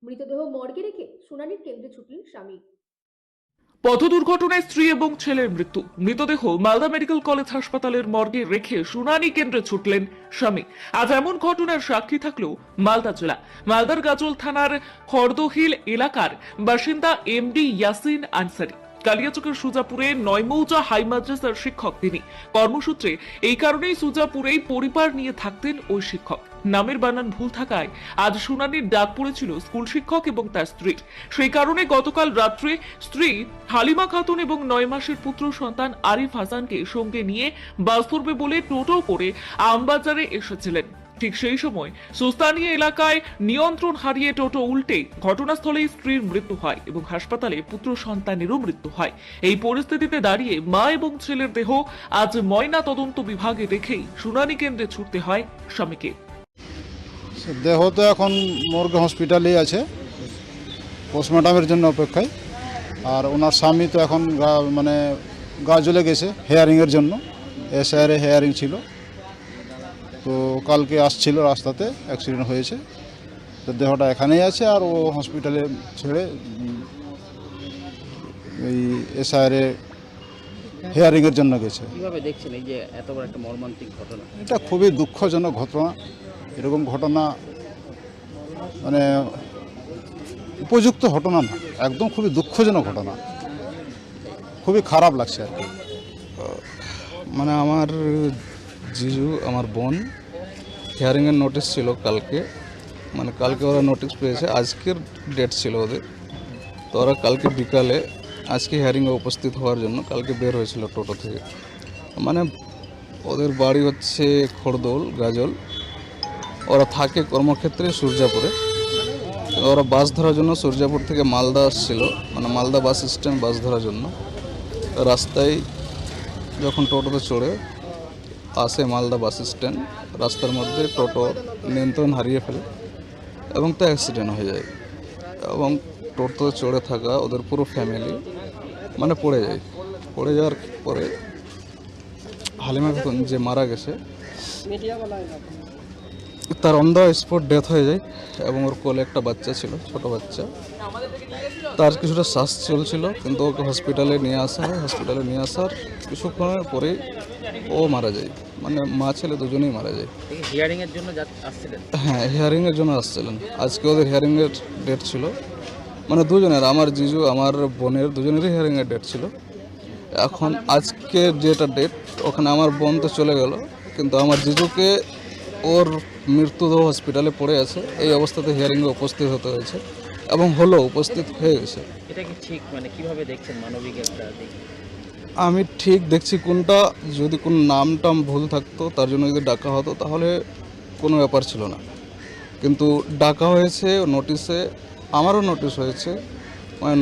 মৃতদেহ মর্গে রেখে শুনানির কেন্দ্রে ছুটলেন স্বামী। পথ দুর্ঘটনায় স্ত্রী এবং ছেলের মৃত্যু। মৃতদেহ মালদা মেডিকেল কলেজ হাসপাতালের মর্গে রেখে শুনানি কেন্দ্রে ছুটলেন স্বামী। আজ এমন ঘটনার সাক্ষী থাকলেও মালদা জেলা। মালদার গাজল থানার খড়দহিল এলাকার বাসিন্দা এমডি ইয়াসিন আনসারি। কালিয়াচকের সুজাপুরে ৯ মৌজা হাই মাদ্রাসার শিক্ষক তিনি। কর্মসূত্রে এই কারণেই সুজাপুরেই পরিবার নিয়ে থাকতেন ওই শিক্ষক। নামের বানান ভুল থাকায় আজ শুনানির ডাক পড়েছিল স্কুল শিক্ষক এবং তার স্ত্রীর। সেই কারণে গতকাল রাত্রে স্ত্রী হালিমা খাতুন এবং ৯ মাসের পুত্র সন্তান আরিফ হাসানকে সঙ্গে নিয়ে বাস ধরবে বলে টোটো করে আমবাজারে এসেছিলেন। ঠিক সেই সময় সুস্তানিয়া এলাকায় নিয়ন্ত্রণ হারিয়ে টোটো উল্টে ঘটনাস্থলেই স্ত্রীর মৃত্যু হয় এবং হাসপাতালে পুত্র সন্তানেরও মৃত্যু হয়। এই পরিস্থিতিতে দাঁড়িয়ে মা এবং ছেলের দেহ আজ ময়না তদন্ত বিভাগে রেখেই শুনানি কেন্দ্রে ছুটতে হয় স্বামীকে। দেহ তো এখন মর্গে হসপিটালেই আছে, পোস্টমর্টমের জন্য অপেক্ষায়। আর ওনার স্বামী তো এখন গাজলে গেছে হেয়ারিংয়ের জন্য, এসআইআরে হেয়ারিং ছিল। তো কালকে আসছিল, রাস্তাতে অ্যাক্সিডেন্ট হয়েছে। তো দেহটা এখানেই আছে, আর ও হসপিটালে ছেড়ে এই এসআইআরে হেয়ারিংয়ের জন্য গেছে। কীভাবে দেখছেন এই যে এত বড় একটা মর্মান্তিক ঘটনা? এটা খুবই দুঃখজনক ঘটনা। এরকম ঘটনা উপযুক্ত ঘটনা না, একদম খুবই দুঃখজনক ঘটনা। খুবই খারাপ লাগছে আর কি। আমার জিজু, আমার বোন হিয়ারিংয়ের নোটিশ ছিল কালকে। কালকে ওরা নোটিশ পেয়েছে, আজকের ডেট ছিল ওদের। তো ওরা কালকে বিকালে আজকে হিয়ারিংয়ে উপস্থিত হওয়ার জন্য কালকে বের হয়েছিল টোটো থেকে। ওদের বাড়ি হচ্ছে খড়দৌল গাজল, ওরা থাকে কর্মক্ষেত্রে সূর্যাপুরে। ওরা বাস ধরার জন্য সূর্যাপুর থেকে মালদা আসছিল, মালদা বাস স্ট্যান্ড বাস ধরার জন্য। রাস্তায় যখন টোটোতে চড়ে আসে মালদা বাস স্ট্যান্ড, রাস্তার মধ্যে টোটো নিয়ন্ত্রণ হারিয়ে ফেলে এবং তা অ্যাক্সিডেন্ট হয়ে যায়। এবং টোটোতে চড়ে থাকা ওদের পুরো ফ্যামিলি পড়ে যায়। পড়ে যাওয়ার পরে হালিমা খাতুন যে মারা গেছে, তার অন দ্য স্পট ডেথ হয়ে যায়। এবং ওর কোলে একটা বাচ্চা ছিল, ছোট বাচ্চা। তার কিছুটা শ্বাস চলছিল, কিন্তু ওকে হসপিটালে নিয়ে আসা হয়। হসপিটালে নিয়ে আসার কিছুক্ষণের পরেই ও মারা যায়। মা ছেলে দুজনেই মারা যায়। হিয়ারিংয়ের জন্য আসছিলেন? হ্যাঁ, হিয়ারিংয়ের জন্য আসছিলেন। আজকে ওদের হিয়ারিংয়ের ডেট ছিল, দুজনের, আমার জিজু আমার বোনের দুজনেরই হিয়ারিংয়ের ডেট ছিল। এখন আজকে যেটা ডেট, ওখানে আমার বোন তো চলে গেল, কিন্তু আমার জিজুকে ওর মৃত্যুদেহ হসপিটালে পড়ে আছে। এই অবস্থাতে হিয়ারিংয়ে উপস্থিত হতে হয়েছে এবং উপস্থিত হয়ে গেছে। এটা কি ঠিক? কিভাবে দেখছেন মানবিক একটা দিক? আমি ঠিক দেখছি কোনটা। যদি কোনো নাম ভুল থাকতো, তার জন্য যদি ডাকা হতো তাহলে কোনো ব্যাপার ছিল না। কিন্তু ডাকা হয়েছে নোটিশে, আমারও নোটিশ হয়েছে।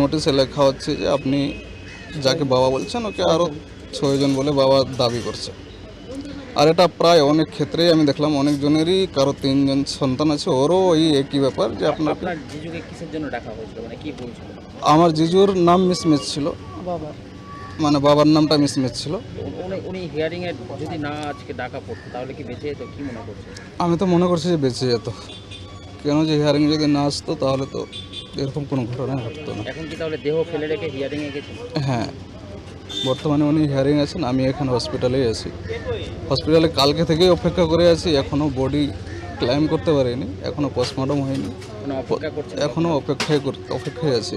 নোটিশে লেখা হচ্ছে যে আপনি যাকে বাবা বলছেন ওকে আরও 6 জন বলে বাবা দাবি করছে। আর এটা প্রায় অনেক ক্ষেত্রেই আমি দেখলাম, অনেকজনেরই, কারো 3 জন সন্তান আছে, ওরও ওই একই ব্যাপার যে আপনার জিজুকে কিসের জন্য ডাকা হয়েছিল, কি বলছিল? আমার জিজুর নাম মিসম্যাচ ছিল, বাবার নামটা মিসম্যাচ ছিল। উনি হিয়ারিং এর যদি না আজকে ডাকা পড়তো তাহলে কি বেঁচে যেত? কি মনে করছে? আমি তো মনে করছি যে বেঁচে যেত। কেন যে হিয়ারিং যদি না আসতো তাহলে তো এরকম কোনো ঘটনা ঘটতো না। এখন কি তাহলে দেহ ফেলে রেখে হিয়ারিং এ গেছেন? হ্যাঁ, বর্তমানে উনি হিয়ারিং আছেন, আমি এখানে হসপিটালেই আছি। হসপিটালে কালকে থেকেই অপেক্ষা করে আছি, এখনও বডি ক্লাইম করতে পারিনি, এখনও পোস্টমর্টম হয়নি, এখনও অপেক্ষায় আছি,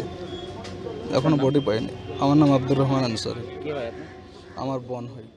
এখনও বডি পাইনি। আমার নাম আব্দুর রহমান আনসারি। কি হয় আপনার? আমার বোন হয়।